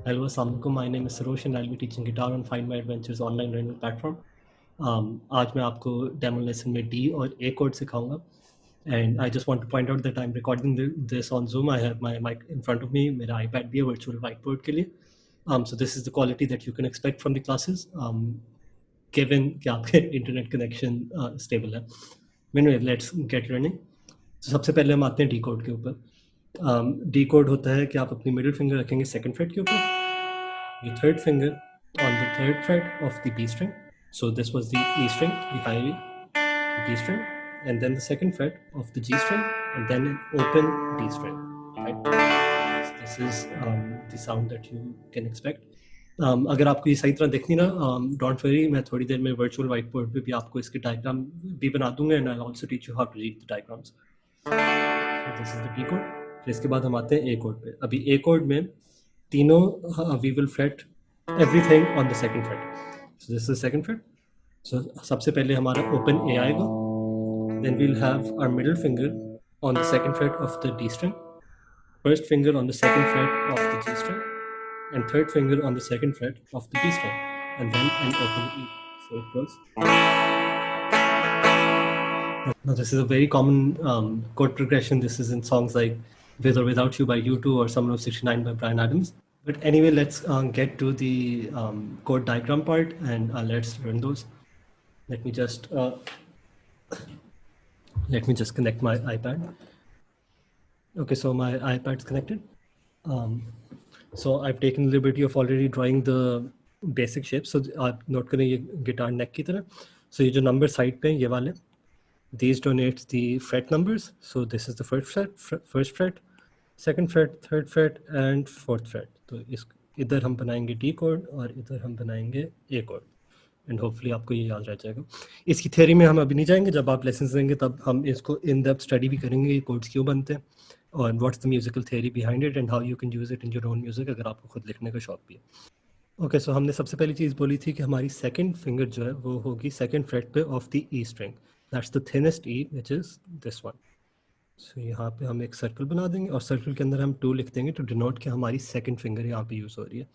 Hello, Assalamualaikum. My name is Sarosh and I'll be teaching guitar on Find My Adventures online learning platform. आज मैं आपको demo lesson में D और A chord सिखाऊंगा. And I just want to point out that I'm recording this on Zoom. I have my mic in front of me. मेरा iPad भी है virtual whiteboard के लिए. So this is the quality that you can expect from the classes, given कि आपके internet connection stable है. Anyway, let's get learning. So सबसे पहले हम आते हैं D chord के ऊपर. D chord होता है कि आप अपनी middle finger रखेंगे second fret के ऊपर. The third finger on the third fret of the B string. So this was the E string, the high B string, and then the second fret of the G string, and then an open D string. Right? This is the sound that you can expect. अगर आपको ये सही तरह देखनी ना, don't worry, मैं थोड़ी देर में वर्चुअल व्हाइट बोर्ड पे भी आपको इसके डायग्राम भी बना दूंगा and I also teach you how to read the diagrams. This is the D कोड. फिर इसके बाद हम आते हैं ए कोड पे. अभी ए कोड में तीनों we will fret everything on the second fret. So this is the second fret. So सबसे पहले हमारा open A आएगा. Then we'll have our middle finger on the second fret of the D string, first finger on the second fret of the G string, and third finger on the second fret of the D string, and then an open E. So it goes. Now this is a very common chord progression. This is in songs like With or Without You by U2 or Summer of '69 by Bryan Adams. But anyway, let's get to the chord diagram part and let's learn those. Let me just connect my iPad. Okay, so my iPad's connected. So I've taken the liberty of already drawing the basic shapes. So आप note करें ये guitar neck की तरह. So ये जो number side पे ये वाले, these denote the fret numbers. So this is the first fret, second fret, third fret and fourth fret. तो इस इधर हम बनाएंगे D chord और इधर हम बनाएंगे A chord. एंड होपफुली आपको ये याद रह जाएगा. इसकी थ्योरी में हम अभी नहीं जाएंगे. जब आप लेसन देंगे तब हम इसको इन डेप्थ स्टडी भी करेंगे, ये कोड्स क्यों बनते हैं और what's the musical theory behind it and how you can use it in your own music, अगर आपको खुद लिखने का शौक भी है. ओके, सो हमने सबसे पहली चीज़ बोली थी कि हमारी सेकंड फिंगर जो है वो होगी सेकंड फ्रेट पे of the E string. That's the thinnest E which is this one. So यहाँ पे हम एक सर्कल बना देंगे और सर्कल के अंदर हम 2 लिख देंगे टू डिनोट कि हमारी सेकंड फिंगर यहाँ पे यूज़ हो रही है.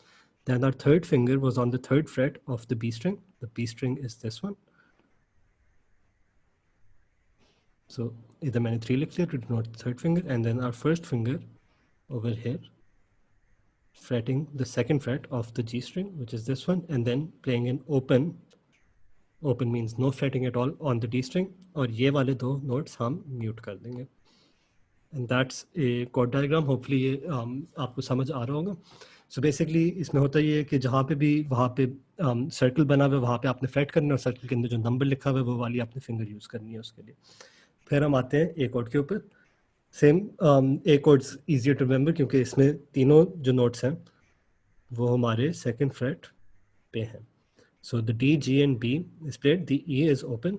Then our third finger was on the third fret of the B string. The B string is this one. So इधर मैंने 3 लिख लिया to denote the third finger, and then our first finger over here fretting the second fret of the G string, which is this one, and then playing an open. Open means no fretting at all on the D string, और ये वाले 2 notes हम mute कर देंगे. And that's a chord diagram. Hopefully ये आपको समझ आ रहा होगा. सो बेसिकली इसमें होता ये है कि जहाँ पे भी वहाँ पे सर्कल बना हुआ है वहाँ पे आपने फ्रेट करना है और सर्कल के अंदर जो नंबर लिखा हुआ है वो वाली आपने फिंगर यूज़ करनी है उसके लिए. फिर हम आते हैं ए कोड के ऊपर. Same A chords easier to remember क्योंकि इसमें तीनों जो नोट्स हैं वो हमारे सेकंड फ्रेट पे हैं. So the D, G and B is played, the E is open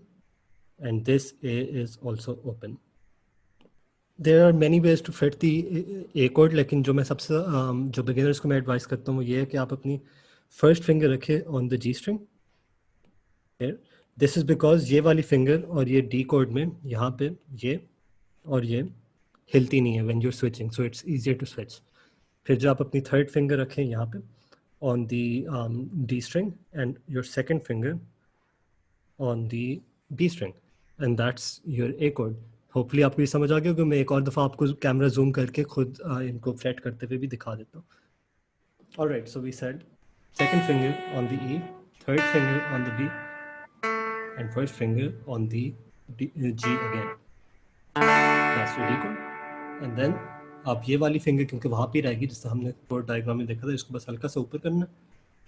and this A is also open. There are many ways to fret the A कोड, लेकिन जो मैं सबसे जो बिगिनर्स को मैं एडवाइस करता हूँ वो ये है कि आप अपनी फर्स्ट फिंगर रखें on the G string. This is because ये वाली फिंगर और ये डी कोड में यहाँ पे ये और ये हिलती नहीं है when you are switching, so it's easier to switch. फिर जो आप अपनी थर्ड फिंगर रखें यहाँ पे on the D string and your second finger on the B string, and that's your A कोड. होपफुली आपको ये समझ आ गया, क्योंकि मैं एक और दफ़ा आपको कैमरा जूम करके खुद इनको फ्रेट करते हुए भी दिखा देता हूँ. Alright, so we said second finger on the E, third finger on the B and first finger on the G again. That's your D कोड. एंड देन आप ये वाली फिंगर क्योंकि वहाँ पे रहेगी जिससे हमने कोड डायग्राम में देखा था, इसको बस हल्का सा ऊपर करना.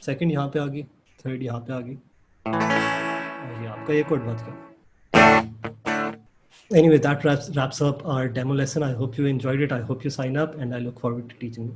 सेकंड यहाँ पे आ गई, थर्ड यहाँ पे आ गई और ये आपका ये कोड बन गया. Anyway, that wraps up our demo lesson. I hope you enjoyed it. I hope you sign up and I look forward to teaching you.